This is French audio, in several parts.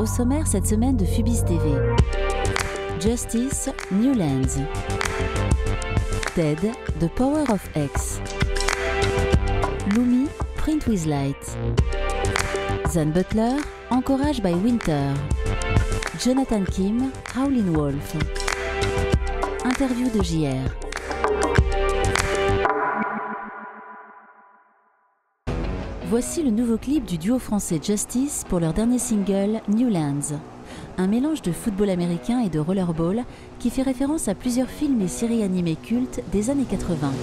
Au sommaire cette semaine de Phubis TV. Justice, Newlands. Ted, The Power of X. Lumi, Print with Light. Zan Butler, Anchorage by Winter. Jonathan Kim, Howlin' Wolf. Interview de JR. Voici le nouveau clip du duo français Justice pour leur dernier single Newlands. Un mélange de football américain et de rollerball qui fait référence à plusieurs films et séries animées cultes des années 80.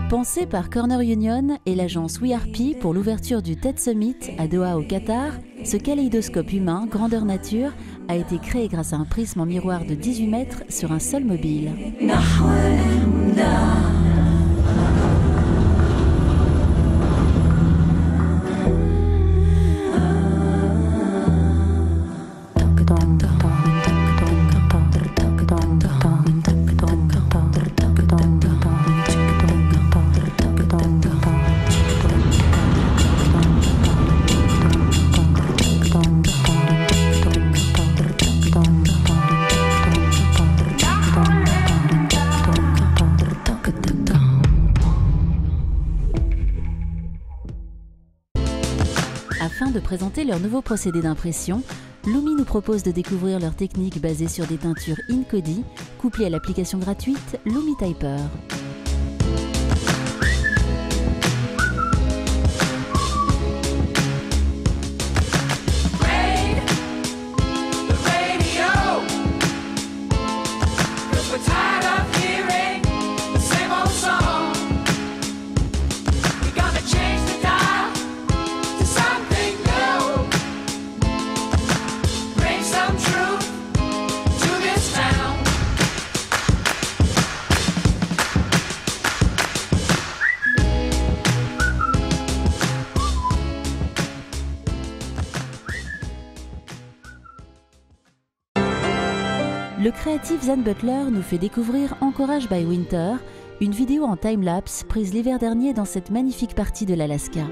Pensé par Corner Union et l'agence WeRP pour l'ouverture du TED Summit à Doha au Qatar, ce kaléidoscope humain grandeur nature a été créé grâce à un prisme en miroir de 18 mètres sur un sol mobile. Afin de présenter leur nouveau procédé d'impression, Lumi nous propose de découvrir leur technique basée sur des teintures Incody, couplées à l'application gratuite Lumi Typer. Le créatif Zan Butler nous fait découvrir Anchorage by Winter, une vidéo en time-lapse prise l'hiver dernier dans cette magnifique partie de l'Alaska.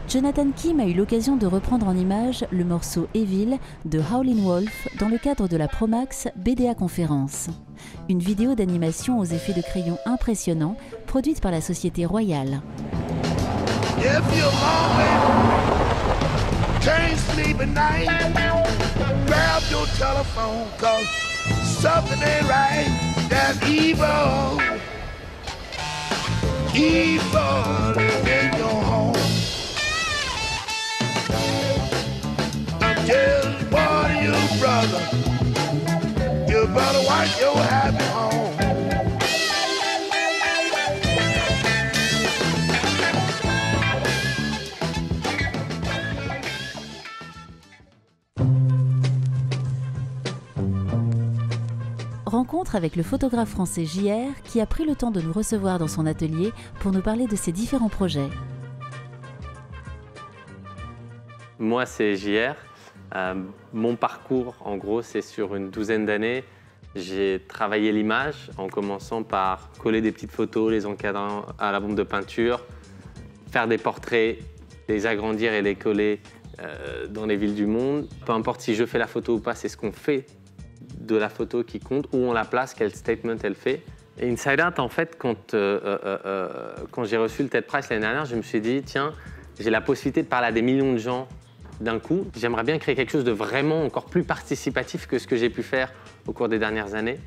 Jonathan Kim a eu l'occasion de reprendre en images le morceau Evil de Howlin' Wolf dans le cadre de la Promax BDA Conférence. Une vidéo d'animation aux effets de crayon impressionnants produite par la société Royale. Just warn you, brother, you better watch your happy home. Rencontre avec le photographe français JR qui a pris le temps de nous recevoir dans son atelier pour nous parler de ses différents projets. Moi, c'est JR. Mon parcours, en gros, c'est sur une douzaine d'années. J'ai travaillé l'image en commençant par coller des petites photos, les encadrer à la bombe de peinture, faire des portraits, les agrandir et les coller dans les villes du monde. Peu importe si je fais la photo ou pas, c'est ce qu'on fait de la photo qui compte, où on la place, quel statement elle fait. Et Inside Out, en fait, quand j'ai reçu le TED Prize l'année dernière, je me suis dit, tiens, j'ai la possibilité de parler à des millions de gens d'un coup. J'aimerais bien créer quelque chose de vraiment encore plus participatif que ce que j'ai pu faire au cours des dernières années.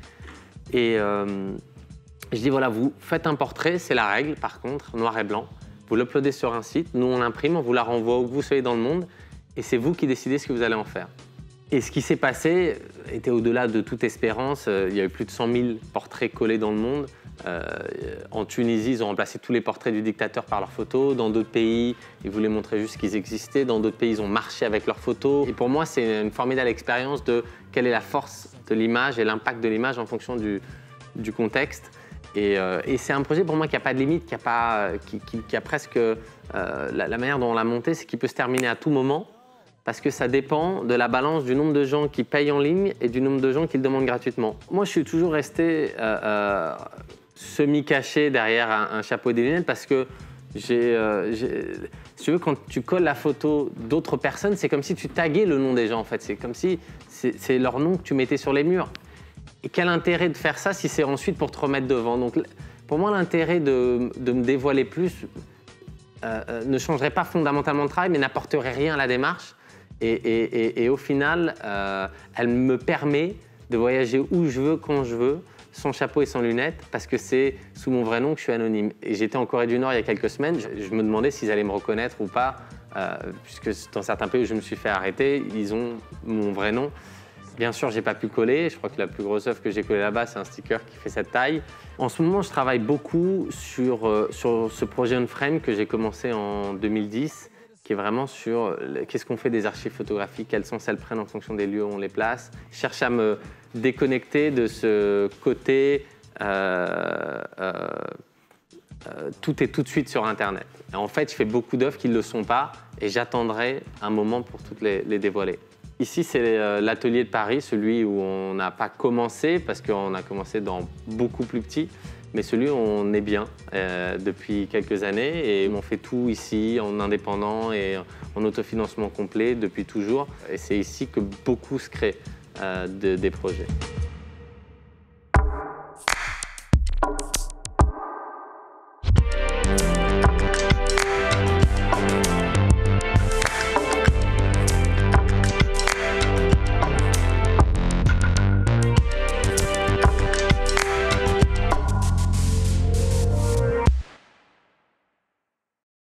Et je dis, voilà, vous faites un portrait, c'est la règle, par contre, noir et blanc. Vous l'uploadez sur un site, nous on l'imprime, on vous la renvoie où que vous soyez dans le monde, et c'est vous qui décidez ce que vous allez en faire. Et ce qui s'est passé était au-delà de toute espérance. Il y a eu plus de 100 000 portraits collés dans le monde. En Tunisie, ils ont remplacé tous les portraits du dictateur par leurs photos. Dans d'autres pays, ils voulaient montrer juste qu'ils existaient. Dans d'autres pays, ils ont marché avec leurs photos. Et pour moi, c'est une formidable expérience de quelle est la force de l'image et l'impact de l'image en fonction du contexte. Et c'est un projet pour moi qui n'a pas de limite, qui a presque… la manière dont on l'a monté, c'est qu'il peut se terminer à tout moment. Parce que ça dépend de la balance du nombre de gens qui payent en ligne et du nombre de gens qui le demandent gratuitement. Moi, je suis toujours resté semi-caché derrière un chapeau et des lunettes parce que si tu veux, quand tu colles la photo d'autres personnes, c'est comme si tu taguais le nom des gens, en fait. C'est comme si c'est leur nom que tu mettais sur les murs. Et quel intérêt de faire ça si c'est ensuite pour te remettre devant? Donc, pour moi, l'intérêt de me dévoiler plus ne changerait pas fondamentalement le travail, mais n'apporterait rien à la démarche. Et au final, elle me permet de voyager où je veux, quand je veux, sans chapeau et sans lunettes, parce que c'est sous mon vrai nom que je suis anonyme. Et j'étais en Corée du Nord il y a quelques semaines, je me demandais s'ils allaient me reconnaître ou pas, puisque dans certains pays où je me suis fait arrêter, ils ont mon vrai nom. Bien sûr, je n'ai pas pu coller. Je crois que la plus grosse œuvre que j'ai collée là-bas, c'est un sticker qui fait cette taille. En ce moment, je travaille beaucoup sur ce projet On-Frame que j'ai commencé en 2010, qui est vraiment sur qu'est-ce qu'on fait des archives photographiques, quel sens elles prennent en fonction des lieux où on les place. Je cherche à me déconnecter de ce côté tout est tout de suite sur Internet. Et en fait, je fais beaucoup d'œuvres qui ne le sont pas et j'attendrai un moment pour toutes les dévoiler. Ici, c'est l'atelier de Paris, celui où on n'a pas commencé parce qu'on a commencé dans beaucoup plus petit. Mais celui où on est bien depuis quelques années et on fait tout ici en indépendant et en autofinancement complet depuis toujours. Et c'est ici que beaucoup se créent des projets.